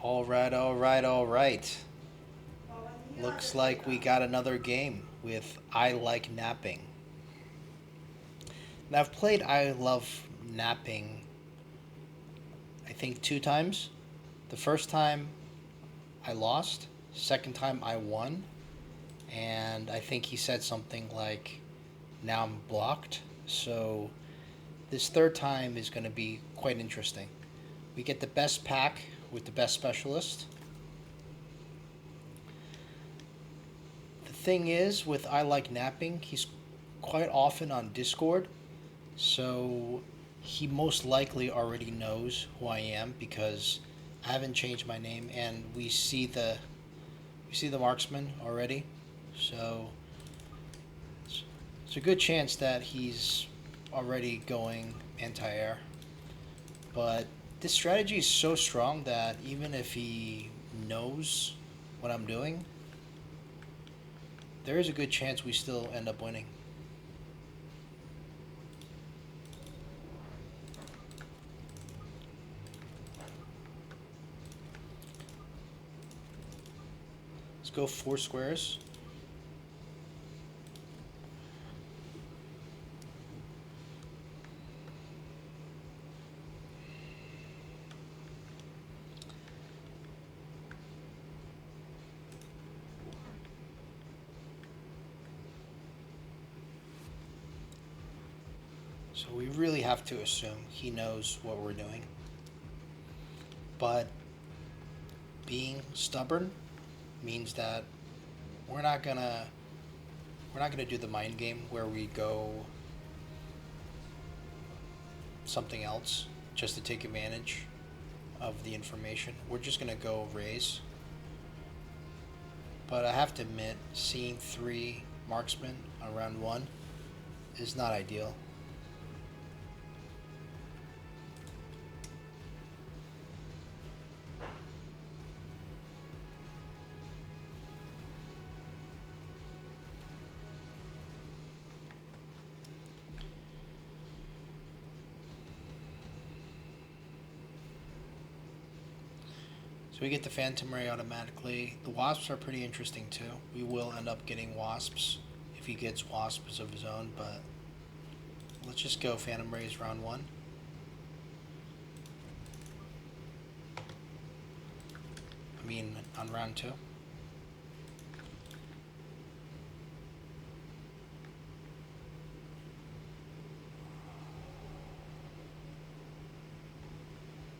All right, all right, all right. Looks like we got another game with I Like Napping. Now, I've played I Love Napping, I think, two times. The first time I lost, second time I won, and I think he said something like, now I'm blocked. So, this third time is going to be quite interesting. We get the best pack with the best specialist. The thing is, with I Like Napping, he's quite often on Discord. So he most likely already knows who I am because I haven't changed my name, and we see the marksman already. So it's a good chance that he's already going anti-air. But this strategy is so strong that even if he knows what I'm doing, there is a good chance we still end up winning. Let's go four squares. So we really have to assume he knows what we're doing. But being stubborn means that we're not gonna we're not gonna do the mind game where we go something else just to take advantage of the information. We're just gonna go raise. But I have to admit, seeing three marksmen on round one is not ideal. So we get the Phantom Ray automatically. The Wasps are pretty interesting too. We will end up getting Wasps if he gets Wasps of his own, but let's just go Phantom Rays round one. I mean, on round two.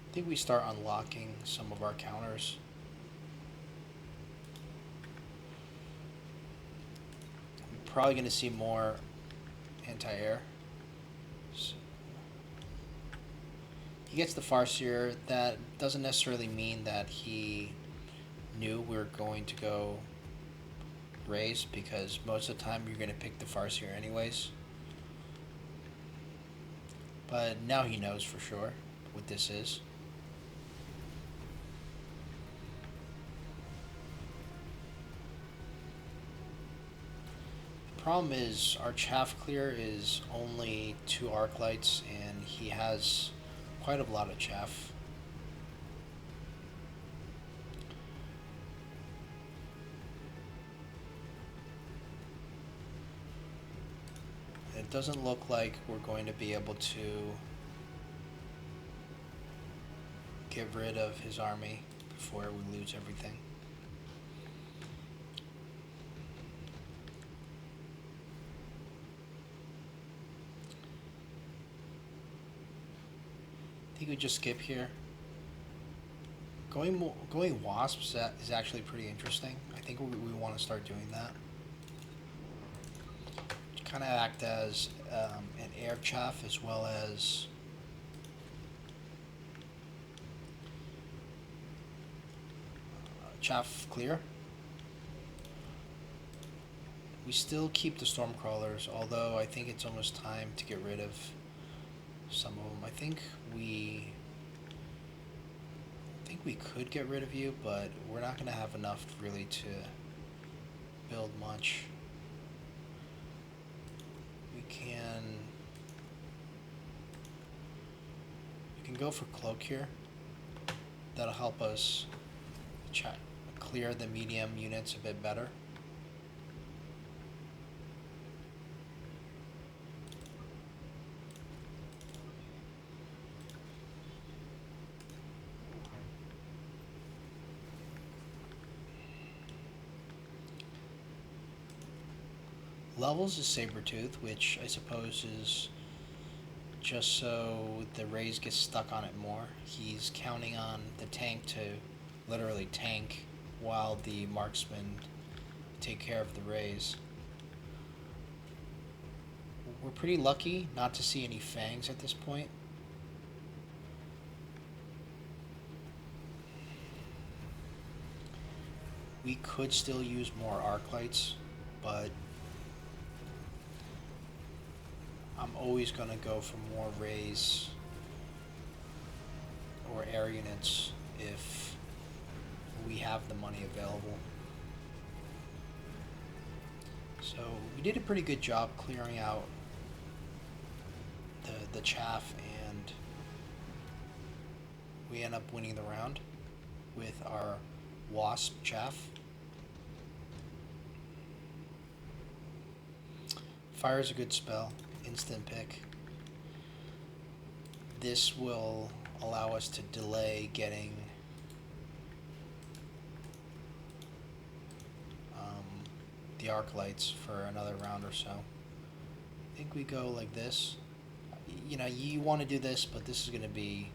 I think we start unlocking some of our counters. I'm probably going to see more anti-air. So he gets the Farseer. That doesn't necessarily mean that he knew we were going to go raise, because most of the time you're going to pick the Farseer anyways. But now he knows for sure what this is. Problem is our chaff clear is only two arc lights, and he has quite a lot of chaff. It doesn't look like we're going to be able to get rid of his army before we lose everything. I think we just skip here. Going wasps is actually pretty interesting. I think we want to start doing that. Kind of act as an air chaff as well as chaff clear. We still keep the storm crawlers, although I think it's almost time to get rid of some of them. I think we could get rid of you, but we're not going to have enough really to build much. We can go for cloak here. That'll help us clear the medium units a bit better. Levels is Sabretooth, which I suppose is just so the rays get stuck on it more. He's counting on the tank to literally tank while the marksmen take care of the rays. We're pretty lucky not to see any fangs at this point. We could still use more arc lights, but I'm always going to go for more rays or air units if we have the money available. So we did a pretty good job clearing out the chaff, and we end up winning the round with our wasp chaff. Fire is a good spell. Instant pick. This will allow us to delay getting the arc lights for another round or so. I think we go like this. You know, you want to do this, but this is going to be,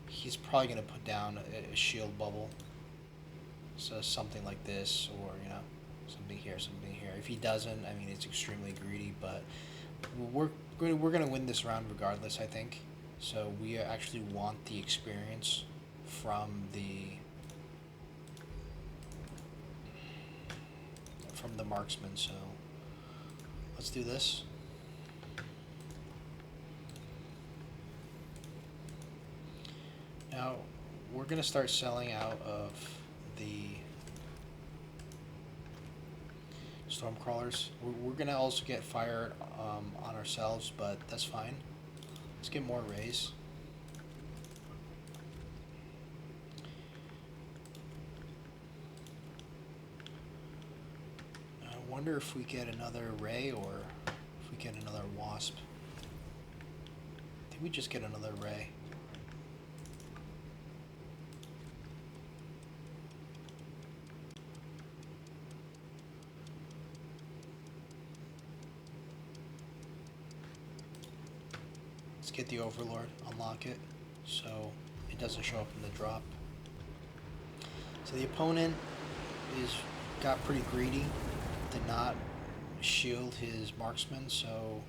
he's probably going to put down a shield bubble. So something like this, or, you know, something here, something here. If he doesn't, I mean, it's extremely greedy, but we're going to win this round regardless, I think. So we actually want the experience from the marksman. So let's do this. Now we're going to start selling out of the storm crawlers. We're going to also get fire on ourselves, but that's fine. Let's get more rays. I wonder if we get another ray or if we get another wasp. I think we just get another ray. Let's get the Overlord, unlock it, so it doesn't show up in the drop. So the opponent got pretty greedy, did not shield his marksman, so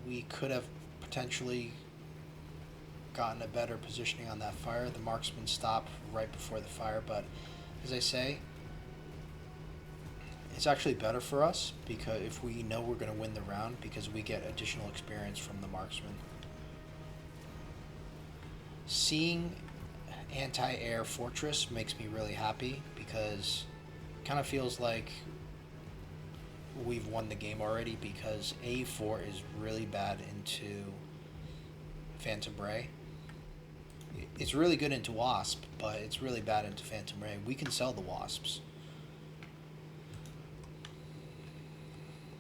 we could have potentially gotten a better positioning on that fire. The marksman stopped right before the fire, but as I say, it's actually better for us because if we know we're going to win the round, because we get additional experience from the marksman. Seeing anti-air fortress makes me really happy because it kind of feels like we've won the game already, because A4 is really bad into Phantom Ray. It's really good into Wasp, but it's really bad into Phantom Ray. We can sell the Wasps.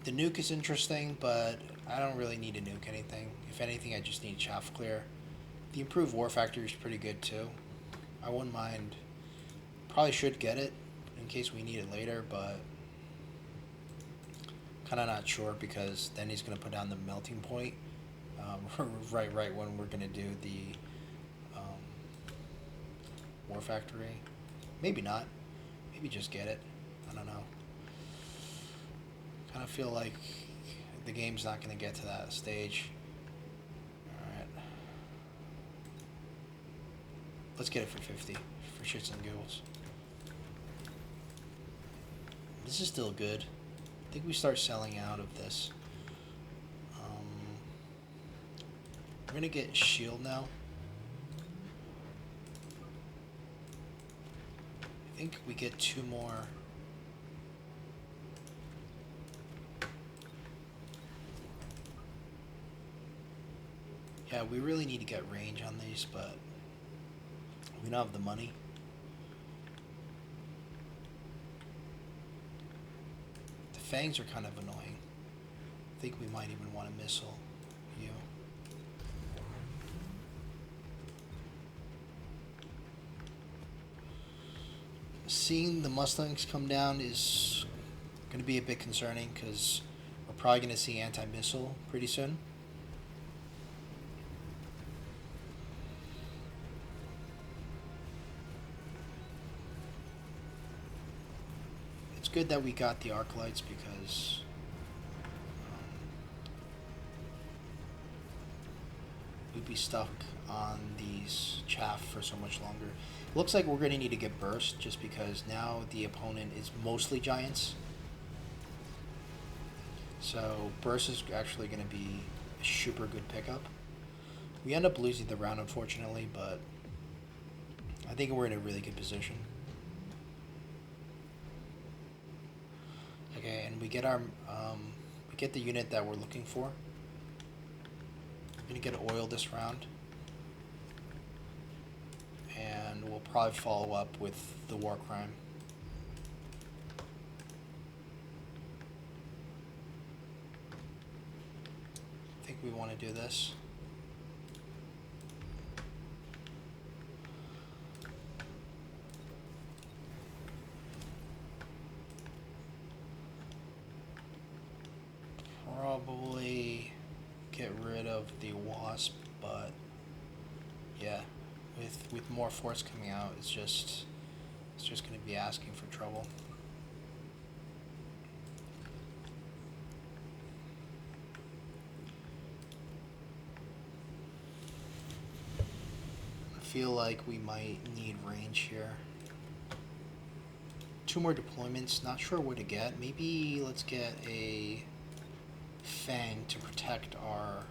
The nuke is interesting, but I don't really need to nuke anything. If anything, I just need chaff clear. The improved war factor is pretty good too. I wouldn't mind. Probably should get it in case we need it later, but kind of not sure because then he's going to put down the melting point right when we're going to do the war factory. Maybe not. Maybe just get it. I don't know. Kind of feel like the game's not going to get to that stage. Alright. Let's get it for 50, for shits and giggles. This is still good. I think we start selling out of this. We're going to get shield now. I think we get 2 more. Yeah, we really need to get range on these, but we don't have the money. fangs are kind of annoying. I think we might even want to missile you. Seeing the Mustangs come down is going to be a bit concerning because we're probably going to see anti-missile pretty soon. It's good that we got the arc lights because we'd be stuck on these chaff for so much longer. Looks like we're going to need to get burst just because now the opponent is mostly giants. So burst is actually going to be a super good pickup. We end up losing the round unfortunately, but I think we're in a really good position. Okay, and we get our we get the unit that we're looking for. We're gonna get oil this round, and we'll probably follow up with the war crime. I think we want to do this. Probably get rid of the wasp, but yeah, with more force coming out, it's just going to be asking for trouble. I feel like we might need range here. 2 more deployments, not sure what to get. Maybe let's get a Fang to protect our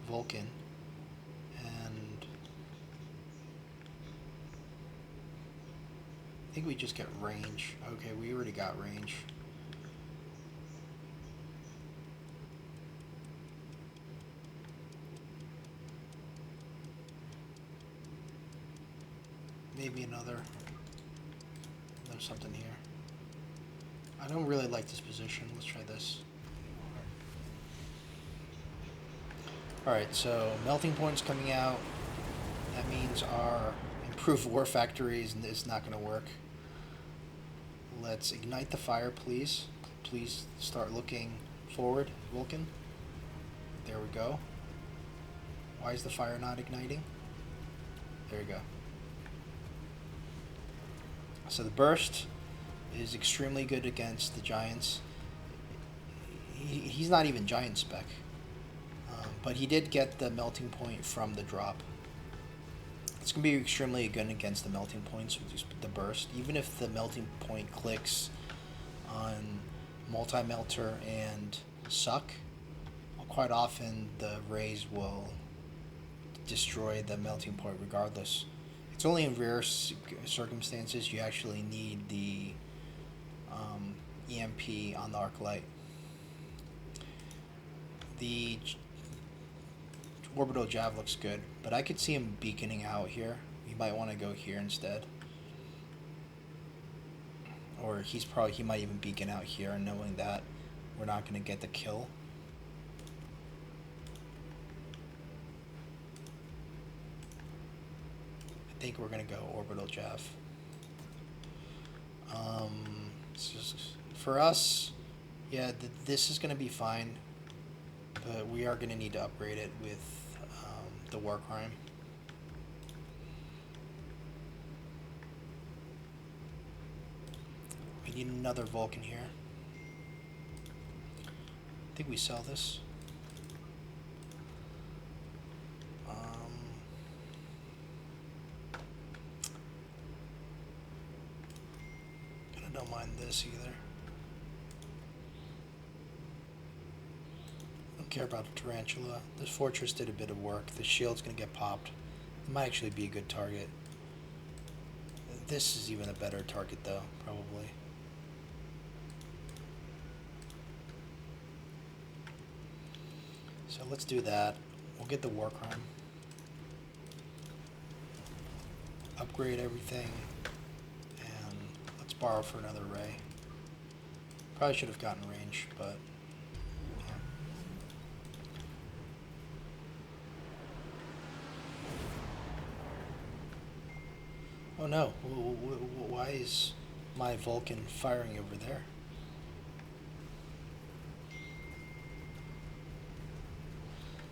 Vulcan, and I think we just get range. Okay, we already got range. Maybe there's something here. I don't really like this position. Let's try this. Alright, so melting point's coming out. That means our improved war factory is not going to work. Let's ignite the fire, please. Please start looking forward, Vulcan. There we go. Why is the fire not igniting? There we go. So the burst is extremely good against the giants. He's not even giant spec. But he did get the melting point from the drop. It's going to be extremely good against the melting points with the burst. Even if the melting point clicks on multi-melter and suck, quite often the rays will destroy the melting point regardless. It's only in rare circumstances you actually need the EMP on the arc light. The orbital jav looks good, but I could see him beaconing out here. You might want to go here instead. Or he might even beacon out here, knowing that we're not going to get the kill. I think we're going to go orbital jav. For us, yeah, this is going to be fine, but we are going to need to upgrade it with the war crime. We need another Vulcan here. I think we sell this. I don't mind this either. Don't care about the tarantula. This fortress did a bit of work. The shield's gonna get popped. It might actually be a good target. This is even a better target though, probably. So let's do that. We'll get the war crime. Upgrade everything. borrow for another ray. Probably should have gotten range, but yeah. Oh no, why is my Vulcan firing over there?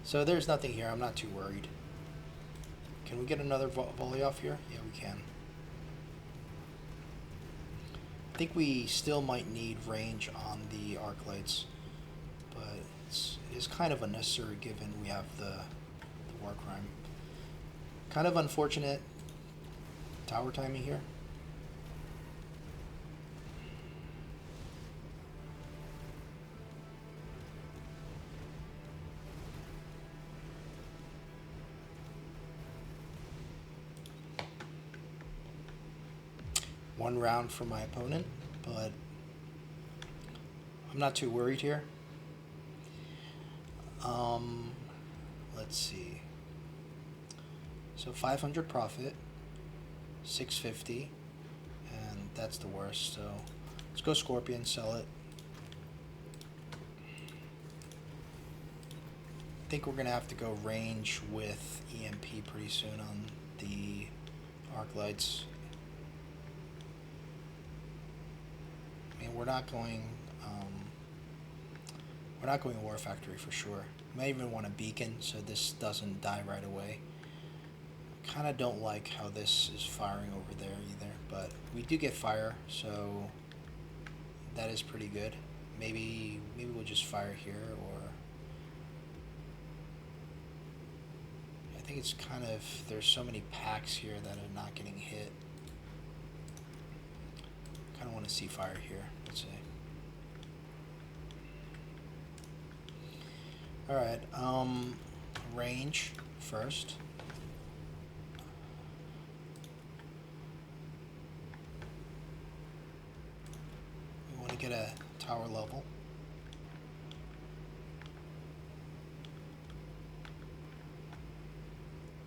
So there's nothing here, I'm not too worried. Can we get another volley off here? Yeah, we can. I think we still might need range on the arc lights, but it's kind of unnecessary given we have the war crime. Kind of unfortunate tower timing here. One round for my opponent, but I'm not too worried here. Let's see. So 500 profit, 650, and that's the worst. So let's go Scorpion, sell it. I think we're gonna have to go range with EMP pretty soon on the arc lights. I mean, we're not going War Factory for sure. May even want a beacon so this doesn't die right away. Kind of don't like how this is firing over there either, but we do get fire, so that is pretty good. Maybe we'll just fire here, or I think it's kind of, there's so many packs here that are not getting hit. Kind of want to see fire here. Let's see. All right, range first. We want to get a tower level.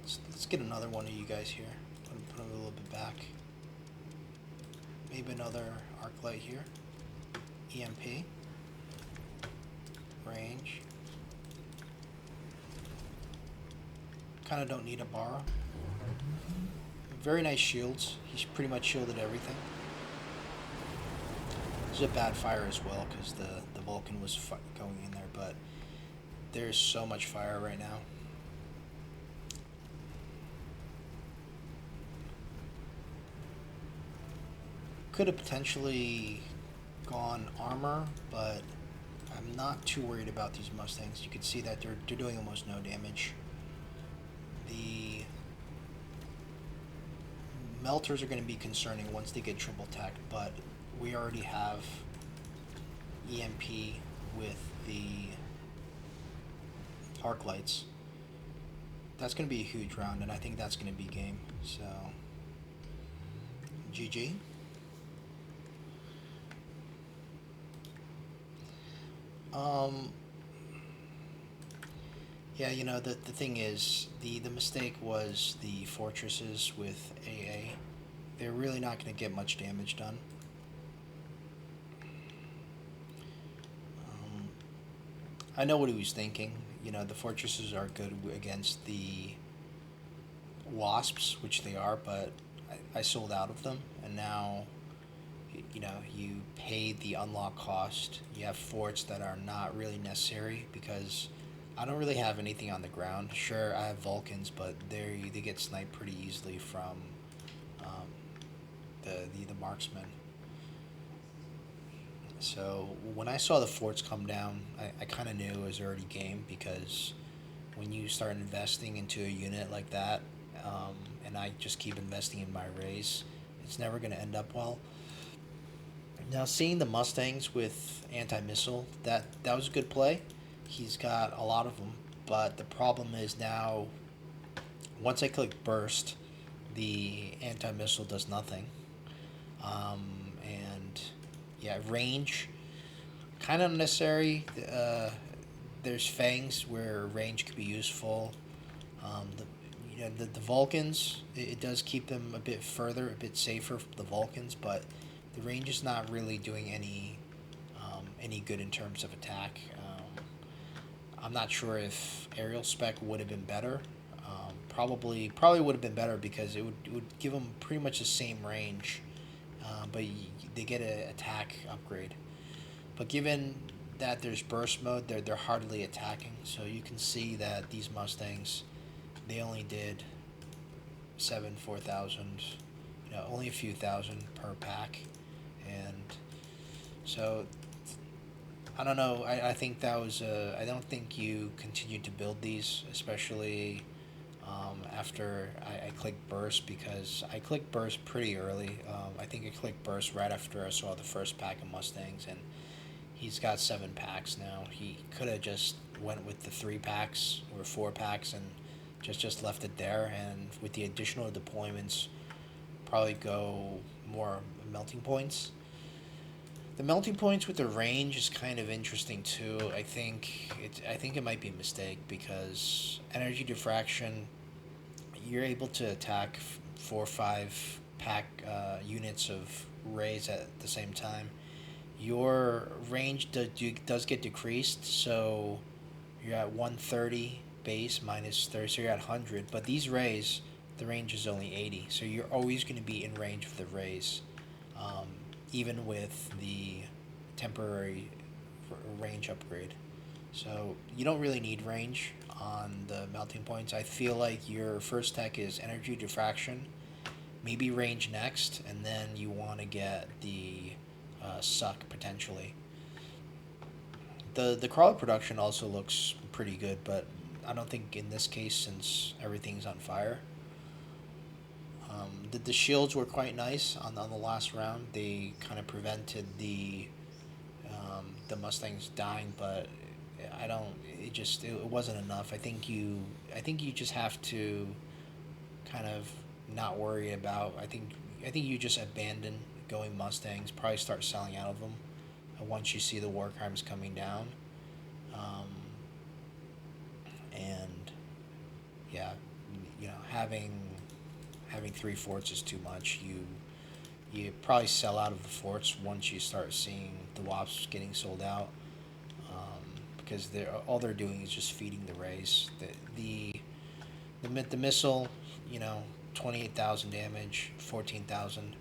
Let's get another one of you guys here. Put them a little bit back. Maybe another arc light here. EMP. Range. Kind of don't need a borrow. Very nice shields. He's pretty much shielded everything. This is a bad fire as well because the Vulcan was going in there, but there's so much fire right now. Could have potentially gone armor, but I'm not too worried about these Mustangs. You can see that they're doing almost no damage. The melters are going to be concerning once they get triple tacked, but we already have EMP with the arc lights. That's going to be a huge round, and I think that's going to be game. So, GG. Yeah, you know, the thing is, the mistake was the fortresses with AA. They're really not going to get much damage done. I know what he was thinking. You know, the fortresses are good against the wasps, which they are, but I sold out of them, and now, you know, you pay the unlock cost. You have forts that are not really necessary because I don't really have anything on the ground. Sure, I have Vulcans, but they get sniped pretty easily from the marksmen. So when I saw the forts come down, I kind of knew it was already game, because when you start investing into a unit like that, and I just keep investing in my rays, it's never going to end up well. Now, seeing the Mustangs with anti-missile, that was a good play. He's got a lot of them, but the problem is now, once I click burst, the anti-missile does nothing. And yeah, range, kind of unnecessary. There's fangs where range could be useful. The Vulcans, it does keep them a bit further, a bit safer, the Vulcans, but The range is not really doing any good in terms of attack. I'm not sure if aerial spec would have been better. Probably would have been better because it would give them pretty much the same range, but they get an attack upgrade. But given that there's burst mode, they're hardly attacking. So you can see that these Mustangs, they only did 4,000, only a few thousand per pack, and so I don't know. I think that was. I don't think you continued to build these, especially after I clicked burst, because I clicked burst pretty early. I think I clicked burst right after I saw the first pack of Mustangs, and he's got 7 packs now. He could have just went with the 3 packs or 4 packs and just left it there, and with the additional deployments, probably go more melting points. The melting points with the range is kind of interesting too. I think it might be a mistake because energy diffraction, you're able to attack 4 or 5 pack units of rays at the same time. Your range does get decreased, so you're at 130 base minus 30, so you're at 100. But these rays, the range is only 80, so you're always going to be in range of the rays, um, even with the temporary range upgrade. So you don't really need range on the melting points. I feel like your first tech is energy diffraction, maybe range next, and then you want to get the suck potentially. The crawler production also looks pretty good, but I don't think in this case, since everything's on fire. The shields were quite nice on the last round. They kind of prevented the Mustangs dying, but I don't. It wasn't enough. I think you just have to kind of not worry about. I think you just abandon going Mustangs. Probably start selling out of them once you see the war crimes coming down. Um, and yeah, having 3 forts is too much. You probably sell out of the forts once you start seeing the WAPs getting sold out, because they're doing is just feeding the rays. The missile, 28,000 damage, 14,000.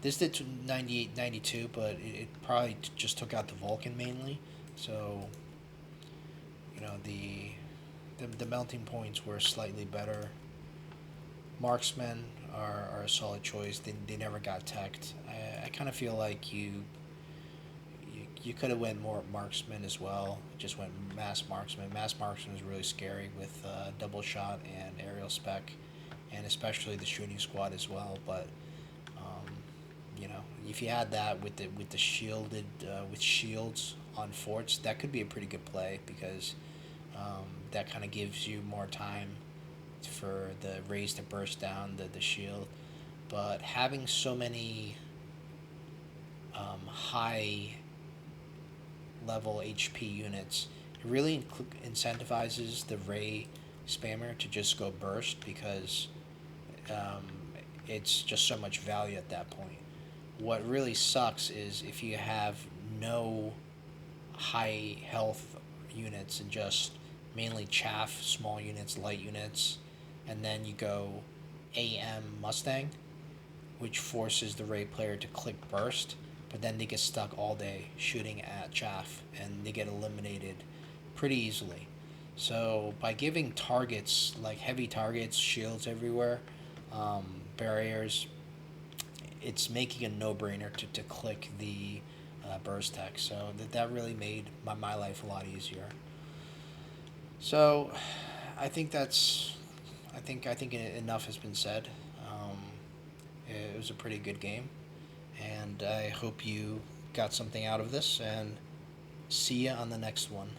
This did 98, 92, but it probably just took out the Vulcan mainly. So the melting points were slightly better. Marksmen are a solid choice. They never got teched. I kind of feel like you could have went more marksman as well. Just went mass marksman. Mass marksman is really scary with double shot and aerial spec, and especially the shooting squad as well. But um, if you had that with the shielded with shields on forts, that could be a pretty good play because that kind of gives you more time for the rays to burst down the shield. But having so many high level HP units, it really incentivizes the ray spammer to just go burst because um, it's just so much value at that point. What really sucks is if you have no high health units and just mainly chaff, small units, light units, and then you go AM Mustang, which forces the Ray player to click burst, but then they get stuck all day shooting at chaff and they get eliminated pretty easily. So by giving targets, like heavy targets, shields everywhere, barriers, it's making a no-brainer to click the burst tech. So that really made my life a lot easier. So I think that's I think enough has been said. It was a pretty good game, and I hope you got something out of this. And see ya on the next one.